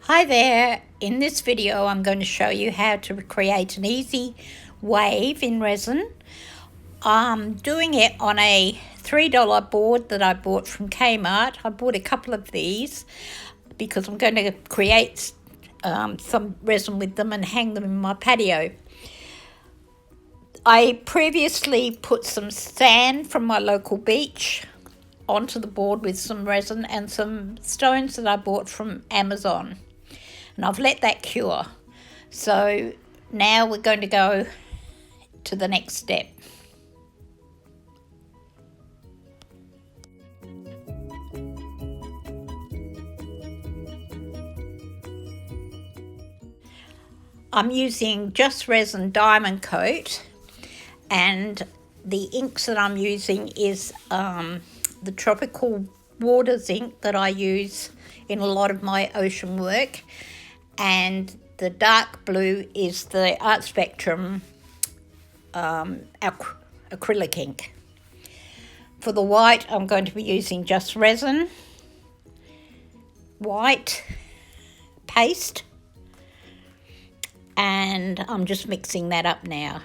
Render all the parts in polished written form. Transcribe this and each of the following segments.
Hi there, in this video I'm going to show you how to create an easy wave in resin. I'm doing it on a $3 board that I bought from Kmart. I bought a couple of these because I'm going to create some resin with them and hang them in my patio. I previously put some sand from my local beach onto the board with some resin and some stones that I bought from Amazon. And I've let that cure. So now we're going to go to the next step. I'm using Just Resin Diamond Coat, and the inks that I'm using is the Tropical Waters ink that I use in a lot of my ocean work. And the dark blue is the Art Spectrum acrylic ink. For the white, I'm going to be using Just Resin white paste, and I'm just mixing that up now.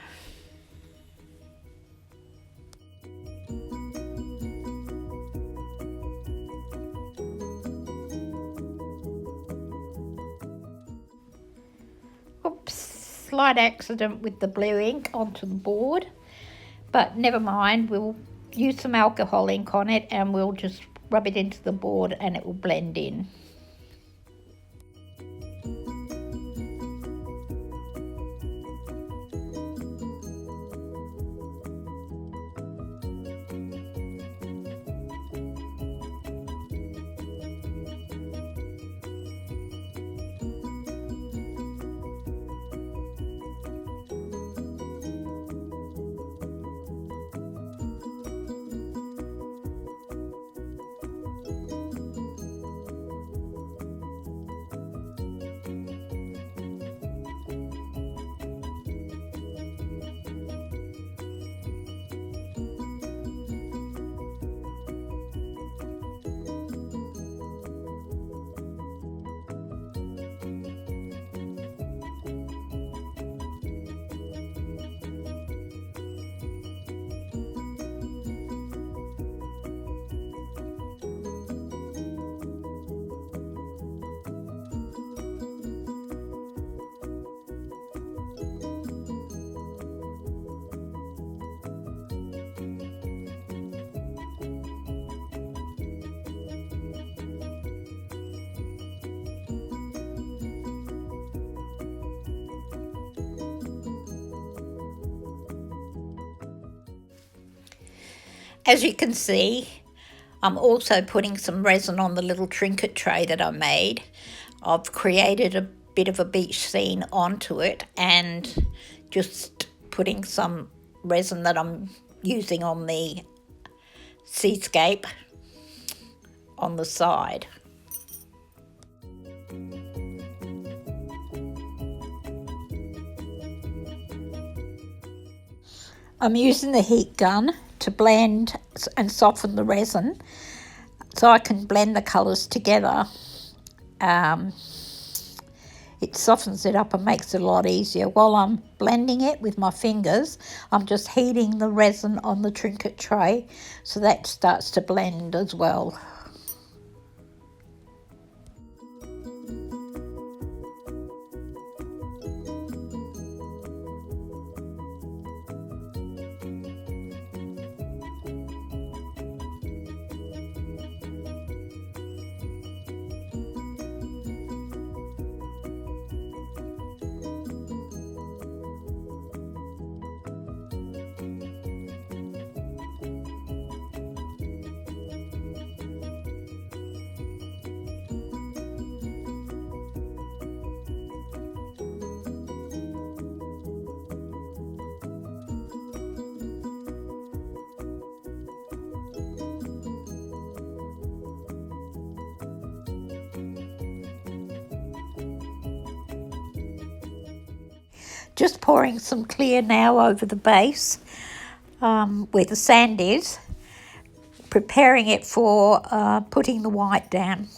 Oops, slight accident with the blue ink onto the board, but never mind, we'll use some alcohol ink on it and we'll just rub it into the board and it will blend in. As you can see, I'm also putting some resin on the little trinket tray that I made. I've created a bit of a beach scene onto it and just putting some resin that I'm using on the seascape on the side. I'm using the heat gun to blend and soften the resin so I can blend the colours together. It softens it up and makes it a lot easier. While I'm blending it with my fingers, I'm just heating the resin on the trinket tray so that starts to blend as well. Just pouring some clear now over the base where the sand is, preparing it for putting the white down.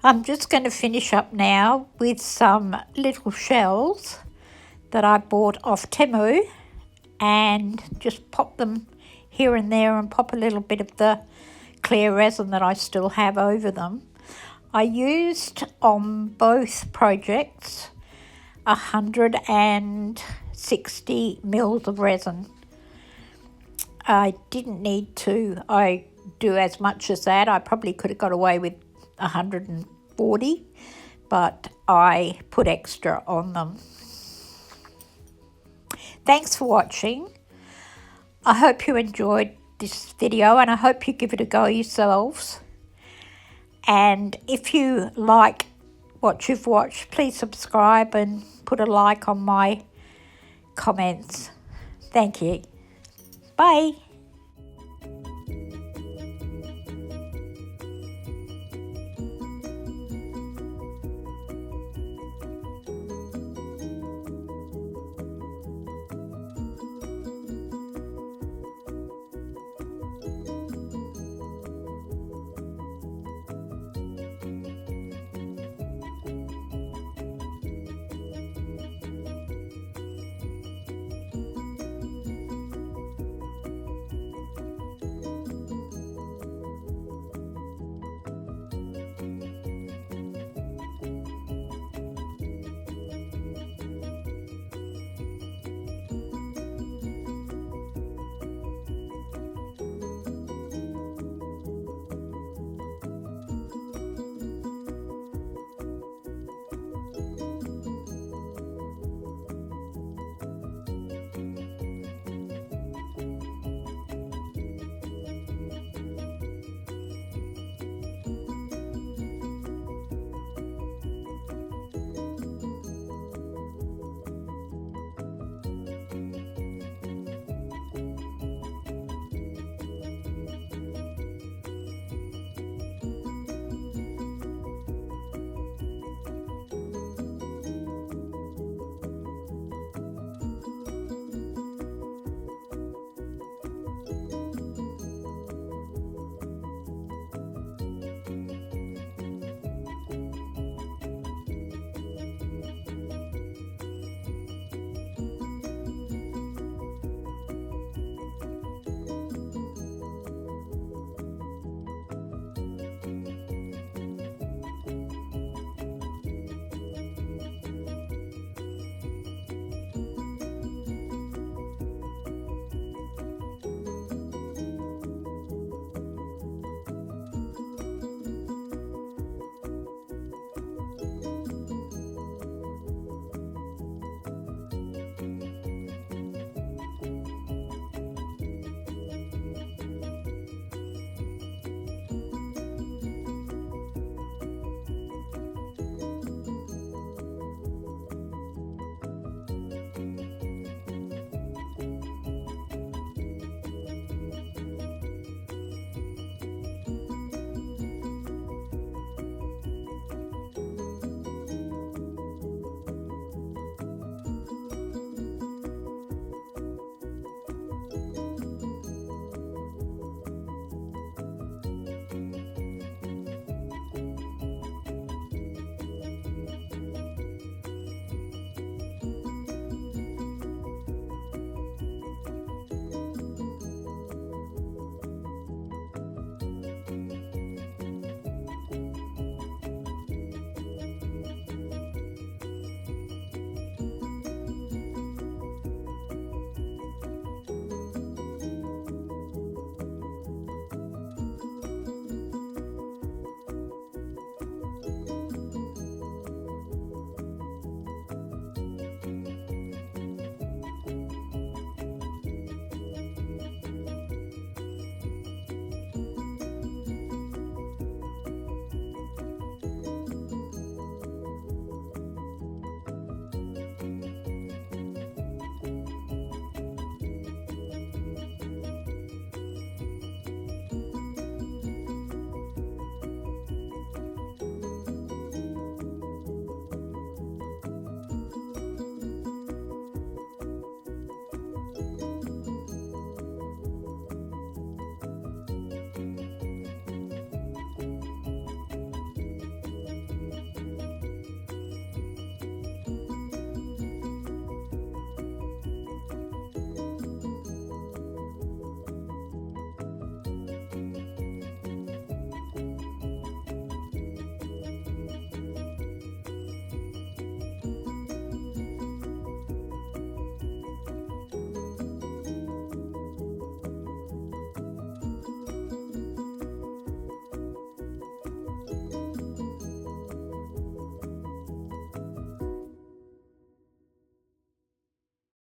I'm just going to finish up now with some little shells that I bought off Temu and just pop them here and there and pop a little bit of the clear resin that I still have over them. I used on both projects 160 mils of resin. I didn't need to do as much as that. I probably could have got away with 140, but I put extra on them. Thanks for watching. I hope you enjoyed this video and I hope you give it a go yourselves. And if you like what you've watched, please subscribe and put a like on my comments. Thank you. Bye.